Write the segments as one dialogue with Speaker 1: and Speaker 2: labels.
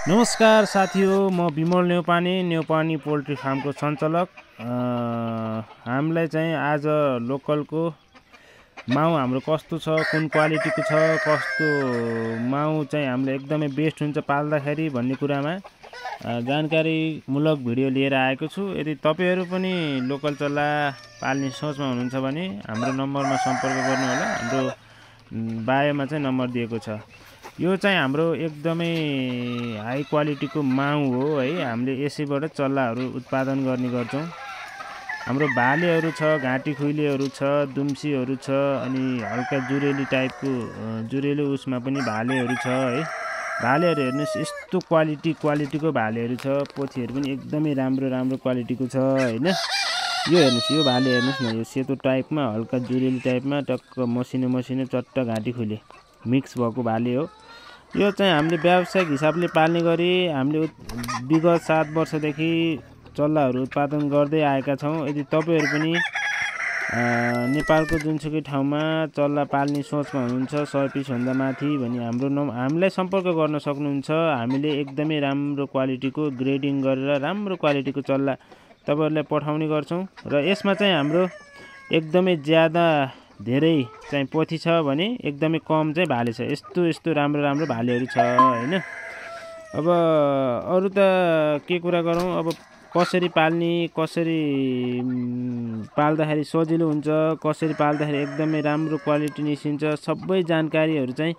Speaker 1: नमस्कार साथीहो, म विमल न्यौपानी पोल्ट्री फार्मको सञ्चालक। हामीलाई चाहिँ आज लोकलको माउ हाम्रो कस्तो छ, कुन क्वालिटीको छ, कस्तो माउ चाहिँ हामीले एकदमै बेस्ट हुन्छ पाल्दाखेरि भन्ने कुरामा जानकारीमूलक भिडियो लिएर आएको छु। यदि तपाईहरु पनि लोकल चल्ला पाल्ने सोचमा हुनुहुन्छ भने हाम्रो नम्बरमा सम्पर्क गर्नुहोला। हाम्रो बायोमा चाहिँ नम्बर दिएको छ। यो चाहिँ हाम्रो एकदमै हाई क्वालिटीको माउ हो है। हामीले यसैबाट चल्लाहरू उत्पादन गर्ने गर्छौं। हाम्रो भालेहरू छ, घाँटी खुइलेहरू छ, दुम्सीहरू छ, अनि हल्का जुरेली टाइपको जुरेली उसमा पनि भालेहरू छ है। भालेहरू हेर्नुस्, यस्तो क्वालिटीको भालेहरू छ। पोथीहरू पनि एकदमै राम्रो क्वालिटीको छ हैन। यो हेर्नुस्, यो भाले हेर्नुस् न, यो सेतो टाइपमा हल्का जुरेली टाइपमा टक्क मसिनो चट्ट घाँटी खुइले मिक्स भएको भाले हो। यो चाहिँ हामीले व्यावसायिक हिसाबले पाल्ने गरी हामीले विगत 7 वर्षदेखि चल्लाहरू उत्पादन गर्दै आएका छौं। यदि तपाईहरु पनि नेपालको जुनसुकै ठाउँमा चल्ला पाल्ने सोचमा हुनुहुन्छ 100 पिस भन्दा माथि भने हामीलाई सम्पर्क गर्न सक्नुहुन्छ। हामीले एकदमै राम्रो क्वालिटीको ग्रेडिङ गरेर राम्रो क्वालिटीको चल्ला तपाईहरुलाई पठाउने गर्छौं। र यसमा चाहिँ हाम्रो एकदमै ज्यादा धेरै चाहिँ पोथी छ भने एकदमै कम चाहिँ भाले छ। यस्तो राम्रो भालेहरू छ हैन। अब अरु त के कुरा गरौँ, अब कसरी पाल्ने, कसरी पाल्दाखेरि सजिलो हुन्छ, कसरी पाल्दाखेरि एकदमै राम्रो क्वालिटी निस्किन्छ, सबै जानकारीहरू चाहिँ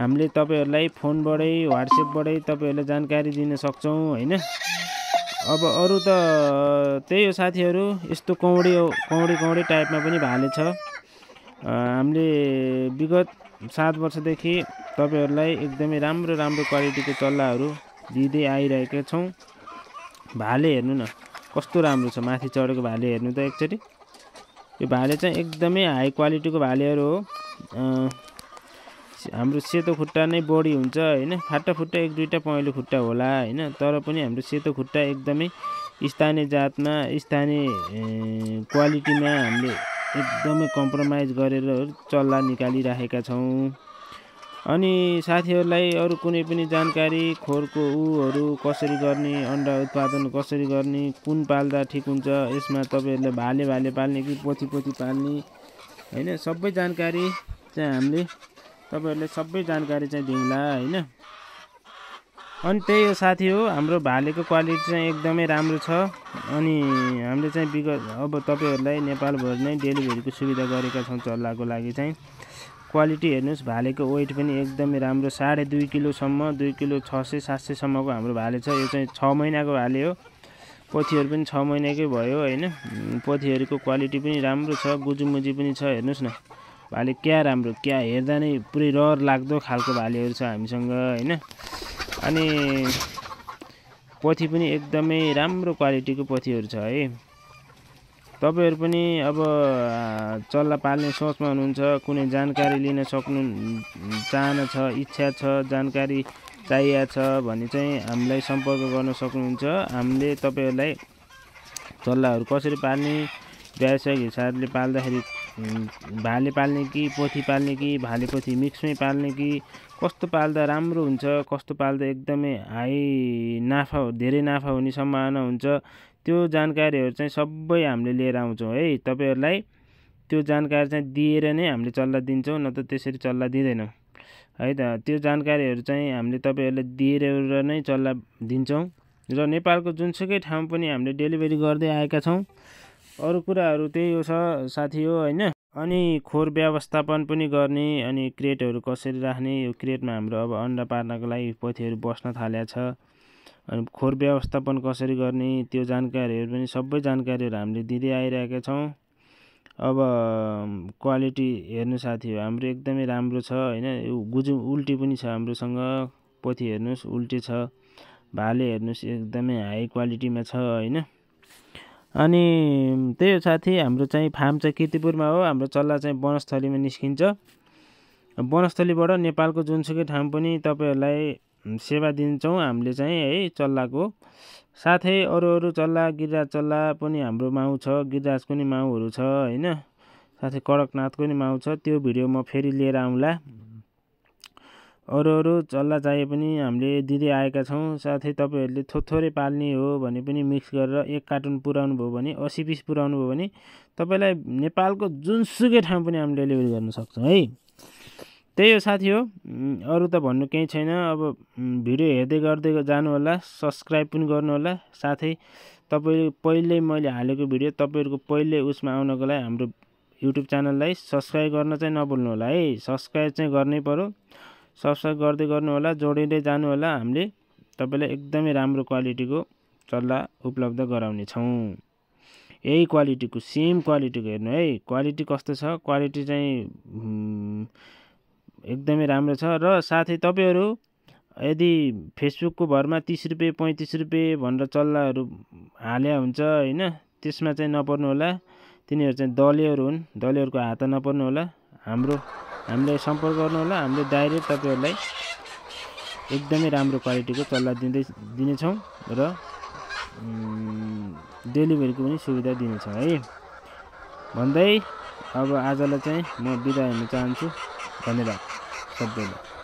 Speaker 1: हामीले तपाईहरुलाई फोनबाटै व्हाट्सएपबाटै तपाईहरुलाई जानकारी दिन सक्छौं हैन। अब अरु त त्यही हो साथीहरु, यस्तो कौडी टाइपमा पनि भाले छ। हामीले विगत 7 वर्षदेखि तपाईहरुलाई एकदमै राम्रो क्वालिटीको चल्लाहरू दिँदै आइरहेका छौं। भाले हेर्नु न कस्तो राम्रो छ, माथि चढेको भाले हेर्नु त एकचोटी। यो भाले चाहिँ एकदमै हाई क्वालिटीको भालेहरू हो। हाम्रो सेतो खुट्टा नै बढी हुन्छ हैन। फाटा खुट्टा 1-2टा पहेँलो खुट्टा होला हैन, तर पनि हाम्रो सेतो खुट्टा एकदमै स्थानीय जातमा, स्थानीय क्वालिटीमा हामीले एकदमै कम्प्रोमाइज गरेर चल्ला निकालिराखेका छौं। अनि साथीहरुलाई अरु कुनै पनि जानकारी, खोरको उहरू कसरी गर्ने, अण्डा उत्पादन कसरी गर्ने, कुन पाल्दा ठीक हुन्छ, यसमा तपाईहरुले भाले पाल्ने कि पोथी पाल्ने हैन, सबै जानकारी चाहिँ हामीले तपाईहरुलाई सबै जानकारी चाहिँ दिउँला हैन। अनि त्यही हो साथी हो, हाम्रो भालेको क्वालिटी चाहिँ एकदमै राम्रो छ। अनि हामीले चाहिँ विगत अब तपाईहरुलाई नेपालभर नै डेलिभरीको सुविधा गरेका छौं चल्लाको लागि चाहिँ। क्वालिटी हेर्नुस्, भालेको वेट पनि एकदमै राम्रो, 2.5 किलो सम्म, 2 किलो 600-700 सम्मको हाम्रो भाले छ। यो चाहिँ 6 महिनाको भाले हो। पोथीहरू पनि 6 महिनाकै भयो हैन। पोथीहरूको क्वालिटी पनि राम्रो छ, गुजुमुजी पनि छ। हेर्नुस् न भाले क्या राम्रो, क्या हेर्दा नै पुरै रहर लाग्दो खालको भालेहरू छ हामीसँग हैन। अनि पोथी पनि एकदमै राम्रो क्वालिटीको पोथीहरू छ है। तपाईहरु पनि अब चल्ला पाल्ने सोचमा हुनुहुन्छ, कुनै जानकारी लिन चाहना छ, इच्छा छ, जानकारी चाहिएको छ भने चाहिँ हामीलाई सम्पर्क गर्न सक्नुहुन्छ। हामीले तपाईहरुलाई चल्लाहरू कसरी पाल्ने, व्यावसायिक हिसाबले पाल्दाखेरि भाले पाल्ने कि पोथी पाल्ने कि भाले पोथी मिक्समै पाल्ने कि कस्तो पाल्दा राम्रो हुन्छ, कस्तो पाल्दा एकदमै धेरै नाफा हुने सम्भावना हुन्छ, त्यो जानकारीहरू चाहिँ सबै हामीले लिएर आउँछौं है। तपाईहरुलाई त्यो जानकारी चाहिँ दिएर नै हामीले चल्ला दिन्छौं, न त त्यसरी चल्ला दिँदैनौं है त। त्यो जानकारीहरू चाहिँ हामीले तपाईहरुलाई दिएर नै चल्ला दिन्छौं। र नेपालको जुनसुकै ठाउँ पनि हामीले डेलिभरी गर्दै आएका छौं। अरु कुराहरू त्यही हो साथी हो हैन। अनि खोर व्यवस्थापन पनि गर्ने, अनि क्रेटहरू कसरी राख्ने, यो क्रेटमा हाम्रो अब अण्डा पार्नको लागि पोथीहरू बस्न थालेको छ। अनि खोर व्यवस्थापन कसरी गर्ने, त्यो जानकारीहरू पनि सबै जानकारीहरू हामीले दिँदै आइरहेका छौं। अब क्वालिटी हेर्नु साथी हो, हाम्रो एकदमै राम्रो छ हैन। यो उल्टी पनि छ हाम्रोसँग, पोथी हेर्नुस् उल्टी छ, भाले हेर्नुस् एकदमै हाई क्वालिटीमा छ हैन। अनि त्यही हो साथी, हाम्रो चाहिँ फार्म चाहिँ कीर्तिपुरमा हो। हाम्रो चल्ला चाहिँ वनस्थलीमा निस्किन्छ। वनस्थलीबाट नेपालको जुनसुकै ठाउँ पनि तपाईहरुलाई सेवा दिन्छौं हामीले चाहिँ है चल्लाको। साथै अरु चल्ला, गिरिराज चल्ला पनि हाम्रो माउ छ, गिरिराजको नि माउहरू छ हैन। साथै कडकनाथको नि माउ छ। त्यो भिडियो म फेरि लिएर आउँला। अरू चल्ला चाहिए पनि हामीले दिँदै आएका छौँ। साथै तपाईँहरूले थोरै पाल्ने हो भने पनि मिक्स गरेर 1 कार्टुन पुर्याउनु भयो भने 80 पिस पुर्याउनु भयो भने तपाईँलाई नेपालको जुनसुकै ठाउँ पनि हामी डेलिभरी गर्न सक्छौँ है। त्यही हो साथी हो, अरू त भन्नु केही छैन। अब भिडियो हेर्दै गर्दै जानु होला, सब्सक्राइब पनि गर्नु होला। साथै तपाईँ पहिले मैले हालेको भिडियो तपाईँहरूको पहिले उसमा आउनको लागि हाम्रो युट्युब च्यानललाई सब्सक्राइब गर्न चाहिँ नभुल्नु होला है। सब्सक्राइब चाहिँ गर्नै पर्यो, सब्सक्राइब गर्दै गर्नु होला, जोडिँदै जानु होला। हामीले तपाईँलाई एकदमै राम्रो क्वालिटीको चल्ला उपलब्ध गराउने छौँ। यही क्वालिटीको सेम क्वालिटीको हेर्नु है, क्वालिटी कस्तो छ। क्वालिटी चाहिँ एकदमै राम्रो छ। र साथै तपाईँहरू यदि फेसबुकको भरमा 30 रुपियाँ 35 रुपियाँ भनेर चल्लाहरू हाल्या हुन्छ होइन, त्यसमा चाहिँ नपर्नु होला। तिनीहरू चाहिँ दलेहरू हुन्, दलेहरूको हात नपर्नु होला। हामीले सम्पर्क गर्नु होला, हामीले डाइरेक्ट तपाईँहरूलाई एकदमै राम्रो क्वालिटीको चल्ला दिनेछौँ र डेलिभरीको पनि सुविधा दिनेछौँ है भन्दै अब आजलाई चाहिँ म बिदा हुन चाहन्छु। धन्यवाद सबैलाई।